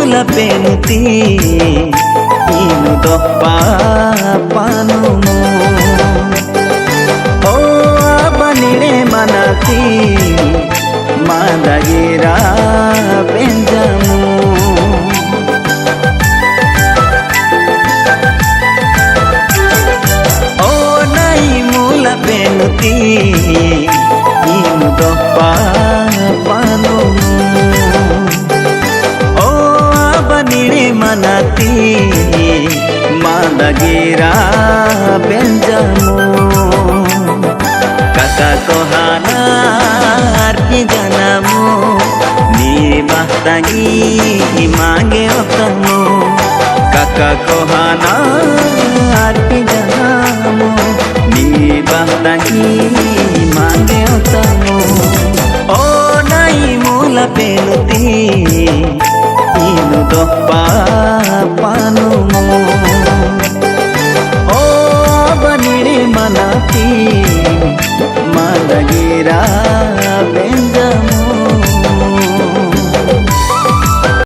mula penuti inu dopa panumu oh abanire manati madagira benjamu oh nai mula penuti inu dopa panumu nire manati madagira benjamu kaka kohana arti janamu ni bahtangi mange otamu kaka kohana arti janamu ni bahtangi mange otamu oh nai mula penuti inu dopa panumu oh abanire manati